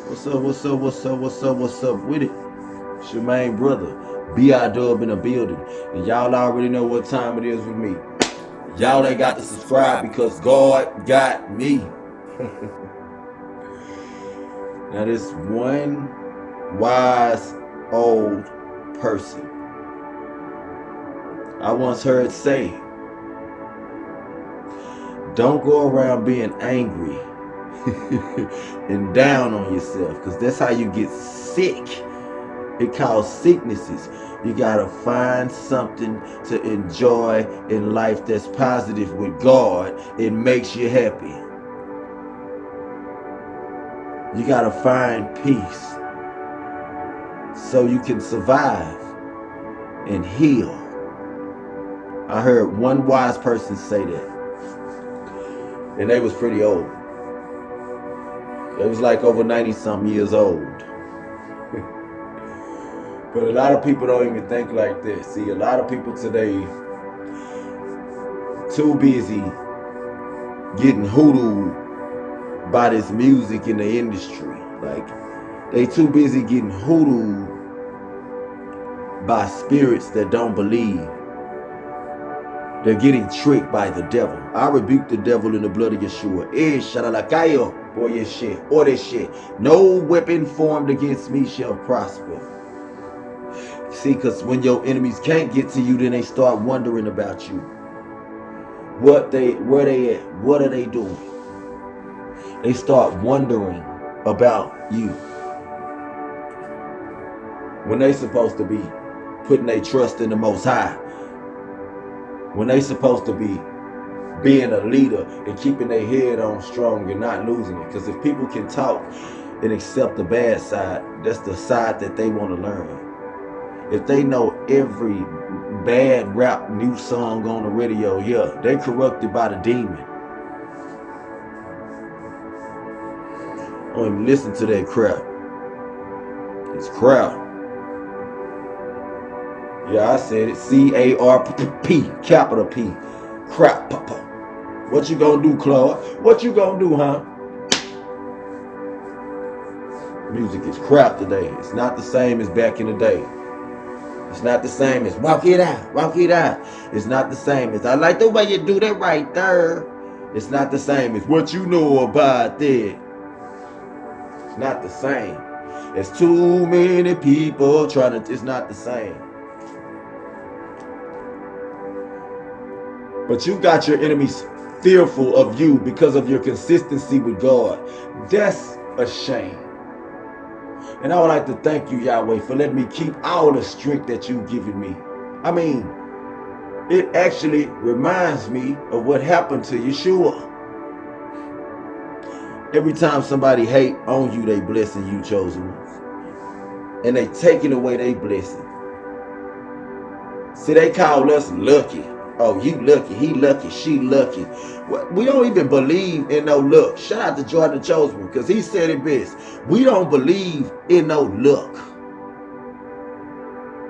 What's up, what's up, what's up, what's up, what's up with it? It's your main brother, B.I.Dub in the building. And y'all already know what time it is with me. Y'all ain't got to subscribe because God got me. Now this one wise old person I once heard say, don't go around being angry and down on yourself, because that's how you get sick. It causes sicknesses. You gotta find something to enjoy in life that's positive with God. It makes you happy. You gotta find peace so you can survive and heal. I heard one wise person say that, and they was pretty old. It was like over 90-something years old. But a lot of people don't even think like this. See, a lot of people today too busy getting hoodooed by this music in the industry. Like, they too busy getting hoodooed by spirits that don't believe. They're getting tricked by the devil. I rebuke the devil in the blood of Yeshua. Boy, your shit, or this shit. No weapon formed against me shall prosper. See, because when your enemies can't get to you, then they start wondering about you. Where they at? What are they doing? They start wondering about you. When they supposed to be putting their trust in the Most High. When they supposed to be being a leader and keeping their head on strong and not losing it. Because if people can talk and accept the bad side, that's the side that they want to learn. If they know every bad rap new song on the radio, yeah, they corrupted by the demon. I don't even listen to that crap. It's crap. Yeah, I said it. C-A-R-P, capital P. Crap. What you gonna do, Claude? What you gonna do, huh? Music is crap today. It's not the same as back in the day. It's not the same as walk it out, walk it out. It's not the same as I like the way you do that right there. It's not the same as what you know about that. It's not the same. There's too many people trying to, it's not the same. But you got your enemies fearful of you because of your consistency with God. That's a shame. And I would like to thank you, Yahweh, for letting me keep all the strength that you've given me. I mean, it actually reminds me of what happened to Yeshua. Every time somebody hate on you, they blessing you, chosen ones. And they taking away their blessing. See, they call us lucky. Oh, you lucky, he lucky, she lucky. We don't even believe in no luck. Shout out to Jordan the Chosen One, because he said it best. We don't believe in no luck.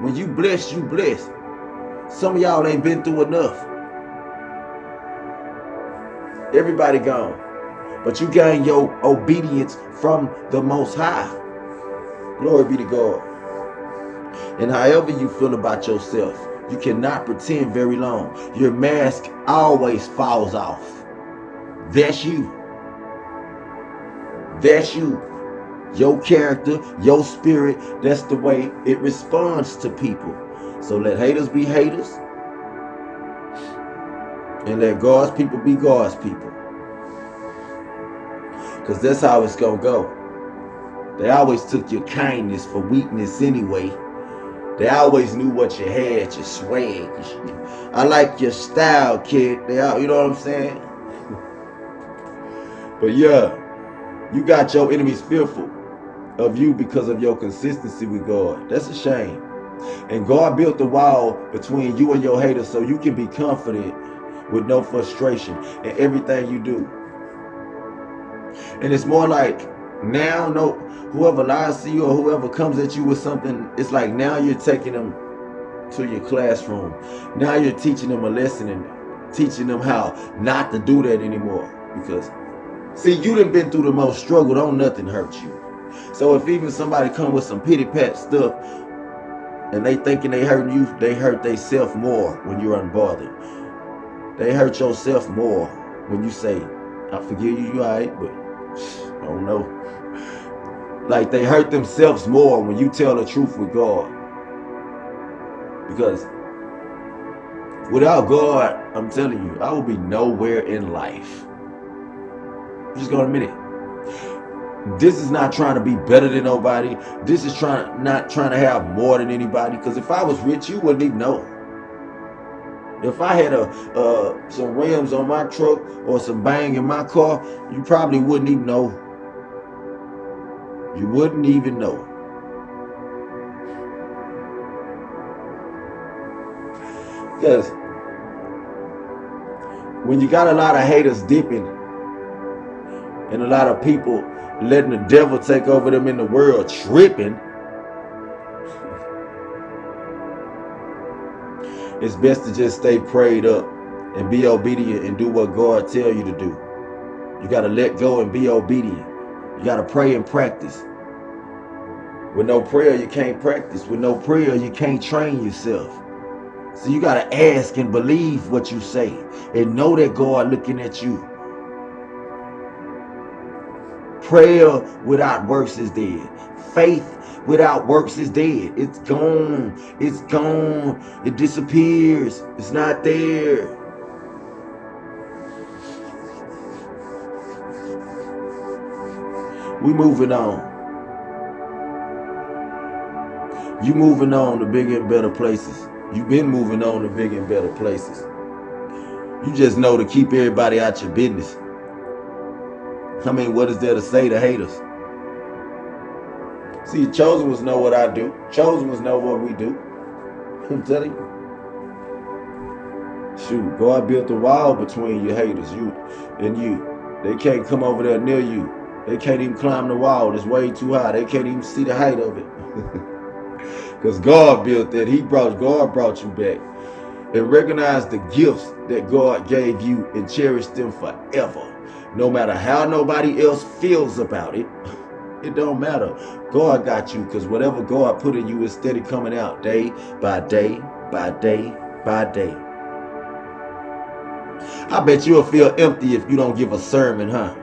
When you blessed, you blessed. Some of y'all ain't been through enough. Everybody gone. But you gain your obedience from the Most High. Glory be to God. And however you feel about yourself, you cannot pretend very long. Your mask always falls off. That's you. That's you. Your character, your spirit, that's the way it responds to people. So let haters be haters. And let God's people be God's people. Because that's how it's going to go. They always took your kindness for weakness anyway. They always knew what you had, your swag. I like your style, kid. You know what I'm saying? But yeah, you got your enemies fearful of you because of your consistency with God. That's a shame. And God built the wall between you and your haters so you can be confident with no frustration in everything you do. And it's more like, now, whoever lies to you or whoever comes at you with something, it's like now you're taking them to your classroom. Now you're teaching them a lesson and teaching them how not to do that anymore. Because, see, you done been through the most struggle. Don't nothing hurt you. So if even somebody come with some pity pat stuff and they thinking they hurting you, they hurt themselves more when you're unbothered. They hurt yourself more when you say, I forgive you, you alright, but I don't know. Like they hurt themselves more when you tell the truth with God. Because without God, I'm telling you, I will be nowhere in life. I'm just gonna admit it. This is not trying to be better than nobody. This is not trying to have more than anybody. Because if I was rich, you wouldn't even know. If I had some rims on my truck or some bang in my car, you probably wouldn't even know. You wouldn't even know. Because when you got a lot of haters dipping and a lot of people letting the devil take over them in the world tripping, it's best to just stay prayed up and be obedient and do what God tell you to do. You got to let go and be obedient. You got to pray and practice. With no prayer, you can't practice. With no prayer, you can't train yourself. So you got to ask and believe what you say and know that God looking at you. Prayer without works is dead. Faith without works is dead. It's gone. It's gone. It disappears. It's not there. We moving on. You moving on to bigger and better places. You've been moving on to bigger and better places. You just know to keep everybody out your business. I mean, what is there to say to haters? See, chosen ones know what I do. Chosen ones know what we do. I'm telling you. Shoot, God built a wall between your haters, you and you. They can't come over there near you. They can't even climb the wall. It's way too high. They can't even see the height of it. Because God built that. God brought you back. And recognize the gifts that God gave you and cherish them forever. No matter how nobody else feels about it, it don't matter. God got you, because whatever God put in you is steady coming out day by day by day by day. I bet you'll feel empty if you don't give a sermon, huh?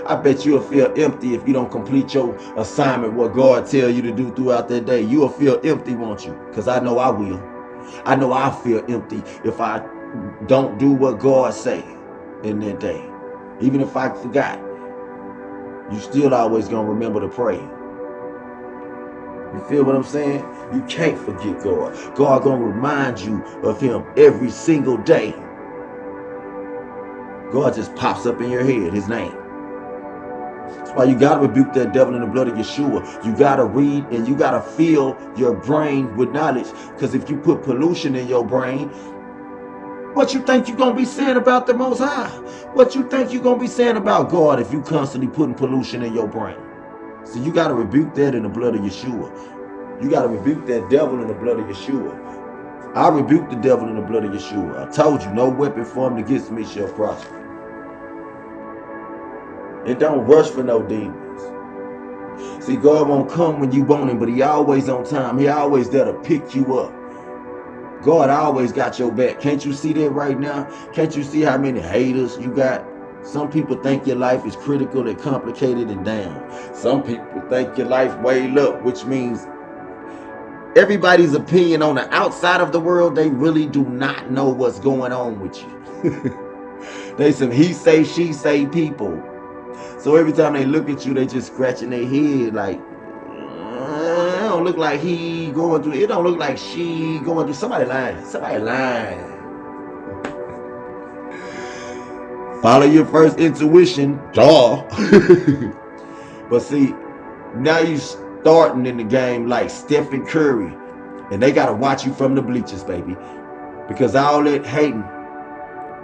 I bet you'll feel empty if you don't complete your assignment, what God tell you to do throughout that day. You'll feel empty, won't you? Because I know I will. I know I'll feel empty if I don't do what God say in that day. Even if I forgot, you still always gonna remember to pray. You feel what I'm saying? You can't forget God. God gonna remind you of him every single day. God just pops up in your head, his name. That's why you gotta rebuke that devil in the blood of Yeshua. You gotta read and you gotta fill your brain with knowledge. Because if you put pollution in your brain, what you think you're going to be saying about the Most High? What you think you're going to be saying about God if you constantly putting pollution in your brain? So you got to rebuke that in the blood of Yeshua. You got to rebuke that devil in the blood of Yeshua. I rebuke the devil in the blood of Yeshua. I told you, no weapon formed against me shall prosper. And don't rush for no demons. See, God won't come when you want him, but he always on time. He always there to pick you up. God always got your back. Can't you see that right now? Can't you see how many haters you got? Some people think your life is critical and complicated and down. Some people think your life way up, which means everybody's opinion on the outside of the world, they really do not know what's going on with you. They some he say, she say people. So every time they look at you, they just scratching their head like, it don't look like he going through, it don't look like she going through. Somebody lying. Somebody lying. Follow your first intuition, duh. But see, now you starting in the game like Stephen Curry, and they gotta watch you from the bleachers, baby, because all that hating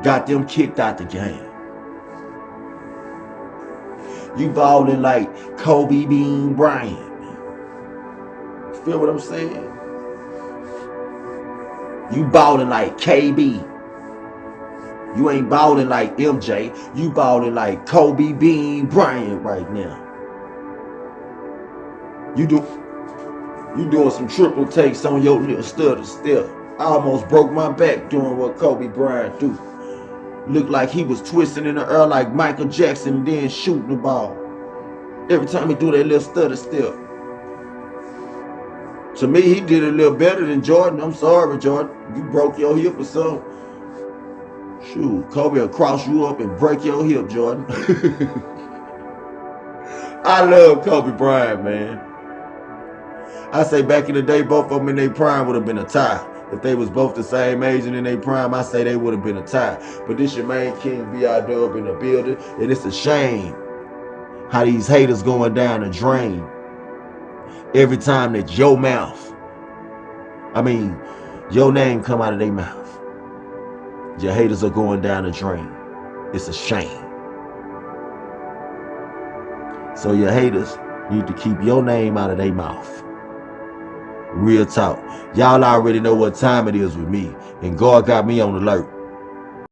got them kicked out the game. You balling like Kobe Bean Bryant. Feel what I'm saying? You balling like KB. You ain't balling like MJ. You balling like Kobe Bean Bryant right now. You doing some triple takes on your little stutter step. I almost broke my back doing what Kobe Bryant do. Looked like he was twisting in the air like Michael Jackson and then shooting the ball. Every time he do that little stutter step. To me, he did a little better than Jordan. I'm sorry, Jordan. You broke your hip or something. Shoot, Kobe will cross you up and break your hip, Jordan. I love Kobe Bryant, man. I say back in the day, both of them in their prime would have been a tie. If they was both the same age and in their prime, I say they would have been a tie. But this your main king, B.I.Dub, in the building. And it's a shame how these haters going down the drain every time that your name come out of their mouth. Your haters are going down the drain. It's a shame. So your haters need to keep your name out of their mouth. Real talk. Y'all already know what time it is with me. And God got me on alert.